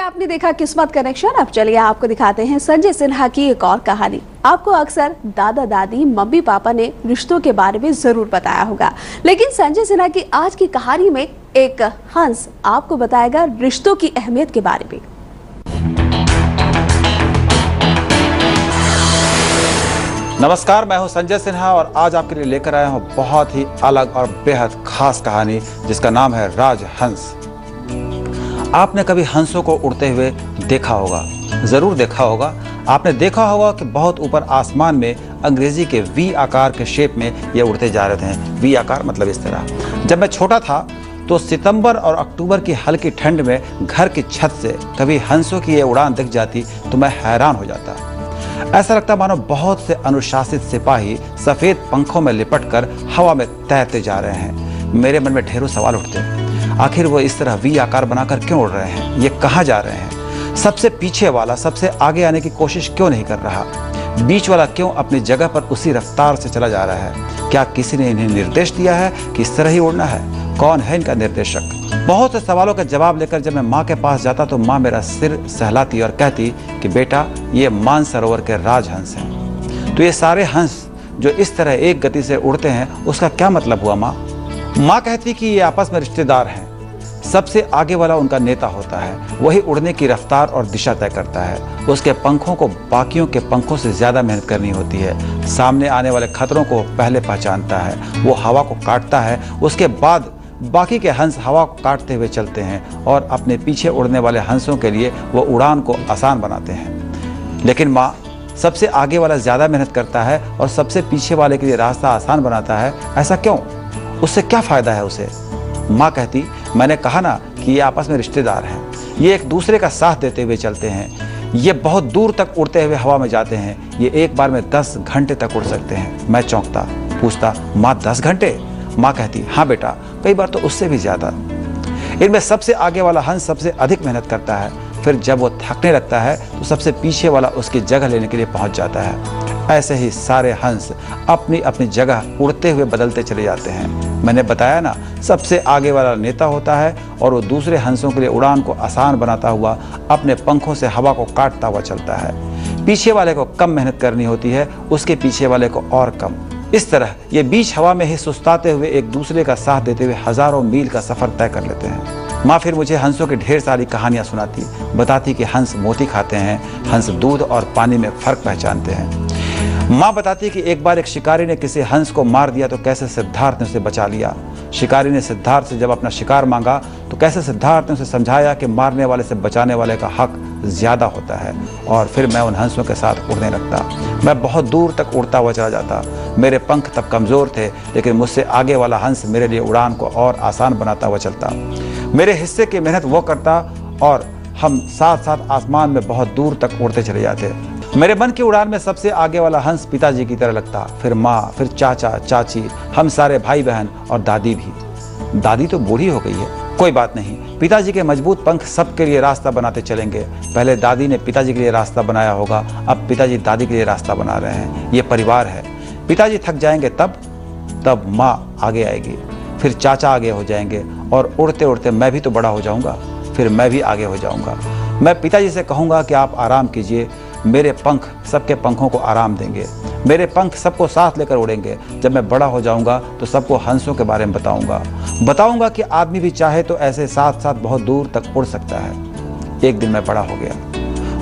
आपने देखा किस्मत कनेक्शन। अब चलिए आपको दिखाते हैं संजय सिन्हा की एक और कहानी। आपको अक्सर दादा दादी मम्मी पापा ने रिश्तों के बारे में जरूर बताया होगा, लेकिन संजय सिन्हा की आज की कहानी में एक हंस आपको बताएगा रिश्तों की अहमियत के बारे में। नमस्कार, मैं हूं संजय सिन्हा और आज आपके लिए लेकर आया हूं बहुत ही अलग और बेहद खास कहानी जिसका नाम है राजहंस। आपने कभी हंसों को उड़ते हुए देखा होगा, जरूर देखा होगा। आपने देखा होगा कि बहुत ऊपर आसमान में अंग्रेजी के वी आकार के शेप में ये उड़ते जा रहे थे। वी आकार मतलब इस तरह। जब मैं छोटा था तो सितंबर और अक्टूबर की हल्की ठंड में घर की छत से कभी हंसों की ये उड़ान दिख जाती तो मैं हैरान हो जाता। ऐसा लगता मानो बहुत से अनुशासित सिपाही सफेद पंखों में लिपटकर हवा में तैरते जा रहे हैं। मेरे मन में ढेरों सवाल उठते। आखिर वो इस तरह वी आकार बनाकर क्यों उड़ रहे हैं? ये कहाँ जा रहे हैं? सबसे पीछे वाला सबसे आगे आने की कोशिश क्यों नहीं कर रहा? बीच वाला क्यों अपनी जगह पर उसी रफ्तार से चला जा रहा है? क्या किसी ने इन्हें निर्देश दिया है कि इस तरह ही उड़ना है? कौन है इनका निर्देशक? बहुत से सवालों का जवाब लेकर जब मैं माँ के पास जाता तो माँ मेरा सिर सहलाती और कहती कि बेटा, ये मानसरोवर के राजहंस हैं। तो ये सारे हंस जो इस तरह एक गति से उड़ते हैं उसका क्या मतलब हुआ माँ? माँ कहती कि ये आपस में रिश्तेदार हैं। सबसे आगे वाला उनका नेता होता है, वही उड़ने की रफ्तार और दिशा तय करता है। उसके पंखों को बाकियों के पंखों से ज्यादा मेहनत करनी होती है। सामने आने वाले खतरों को पहले पहचानता है, वो हवा को काटता है, उसके बाद बाकी के हंस हवा को काटते हुए चलते हैं और अपने पीछे उड़ने वाले हंसों के लिए वो उड़ान को आसान बनाते हैं। लेकिन माँ, सबसे आगे वाला ज्यादा मेहनत करता है और सबसे पीछे वाले के लिए रास्ता आसान बनाता है, ऐसा क्यों? उससे क्या फायदा है उसे? माँ कहती, मैंने कहा ना कि ये आपस में रिश्तेदार हैं। ये एक दूसरे का साथ देते हुए चलते हैं। ये बहुत दूर तक उड़ते हुए हवा में जाते हैं। ये एक बार में 10 घंटे तक उड़ सकते हैं। मैं चौंकता, पूछता, माँ 10 घंटे? माँ कहती, हाँ बेटा, कई बार तो उससे भी ज्यादा। इनमें सबसे आगे वाला हंस सबसे अधिक मेहनत करता है। फिर जब वो थकने लगता है तो सबसे पीछे वाला उसकी जगह लेने के लिए पहुंच जाता है। ऐसे ही सारे हंस अपनी अपनी जगह उड़ते हुए बदलते चले जाते हैं। मैंने बताया ना, सबसे आगे वाला नेता होता है और वो दूसरे हंसों के लिए उड़ान को आसान बनाता हुआ अपने पंखों से हवा को काटता हुआ चलता है। पीछे वाले को कम मेहनत करनी होती है, उसके पीछे वाले को और कम। इस तरह ये बीच हवा में ही सुस्ताते हुए एक दूसरे का साथ देते हुए हजारों मील का सफर तय कर लेते हैं। माँ फिर मुझे हंसों की ढेर सारी कहानियां सुनाती, बताती कि हंस मोती खाते हैं, हंस दूध और पानी में फर्क पहचानते हैं। माँ बताती कि एक बार एक शिकारी ने किसी हंस को मार दिया तो कैसे सिद्धार्थ ने उसे बचा लिया। शिकारी ने सिद्धार्थ से जब अपना शिकार मांगा तो कैसे सिद्धार्थ ने उसे समझाया कि मारने वाले से बचाने वाले का हक ज्यादा होता है। और फिर मैं उन हंसों के साथ उड़ने लगता। मैं बहुत दूर तक उड़ता हुआ चला जाता। मेरे पंख तब कमजोर थे, लेकिन मुझसे आगे वाला हंस मेरे लिए उड़ान को और आसान बनाता हुआ चलता। मेरे हिस्से की मेहनत वो करता और हम साथ साथ आसमान में बहुत दूर तक उड़ते चले जाते। मेरे मन की उड़ान में सबसे आगे वाला हंस पिताजी की तरह लगता, फिर माँ, फिर चाचा, चाची, हम सारे भाई बहन और दादी भी। दादी तो बूढ़ी हो गई है, कोई बात नहीं। पिताजी के मजबूत पंख सबके लिए रास्ता बनाते चलेंगे। पहले दादी ने पिताजी के लिए रास्ता बनाया होगा, अब पिताजी दादी के लिए रास्ता बना रहे हैं। ये परिवार है। पिताजी थक जाएंगे तब माँ आगे आएगी, फिर चाचा आगे हो जाएंगे और उड़ते उड़ते मैं भी तो बड़ा हो जाऊंगा, फिर मैं भी आगे हो जाऊंगा। मैं पिताजी से कहूँगा कि आप आराम कीजिए, मेरे पंख सबके पंखों को आराम देंगे। मेरे पंख सबको साथ लेकर उड़ेंगे। जब मैं बड़ा हो जाऊंगा तो सबको हंसों के बारे में बताऊंगा कि आदमी भी चाहे तो ऐसे साथ साथ बहुत दूर तक उड़ सकता है। एक दिन मैं बड़ा हो गया,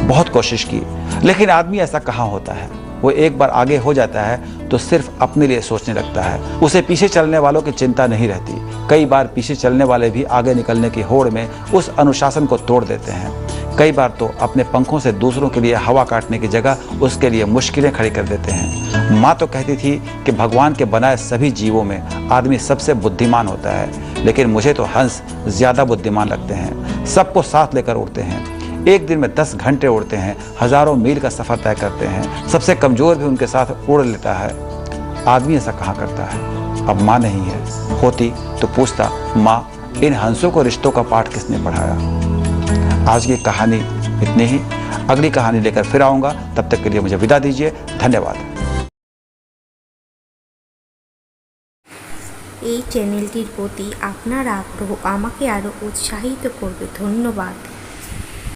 बहुत कोशिश की, लेकिन आदमी ऐसा कहाँ होता है। वो एक बार आगे हो जाता है तो सिर्फ अपने लिए सोचने लगता है। उसे पीछे चलने वालों की चिंता नहीं रहती। कई बार पीछे चलने वाले भी आगे निकलने की होड़ में उस अनुशासन को तोड़ देते हैं। कई बार तो अपने पंखों से दूसरों के लिए हवा काटने की जगह उसके लिए मुश्किलें खड़ी कर देते हैं। माँ तो कहती थी कि भगवान के बनाए सभी जीवों में आदमी सबसे बुद्धिमान होता है, लेकिन मुझे तो हंस ज्यादा बुद्धिमान लगते हैं। सबको साथ लेकर उड़ते हैं। एक दिन में 10 घंटे उड़ते हैं, हजारों मील का सफर तय करते हैं। सबसे कमजोर भी उनके साथ उड़ लेता है। आदमी ऐसा कहाँ करता है? अब माँ नहीं है, होती तो पूछता, माँ, इन हंसों को रिश्तों का पाठ किसने पढ़ाया? आज की कहानी इतनी ही। अगली कहानी लेकर फिर आऊंगा। तब तक के लिए मुझे विदा दीजिए। धन्यवाद। এই চ্যানেলটির প্রতি আপনার আগ্রহ আমাকে আরো উৎসাহিত করবে। ধন্যবাদ।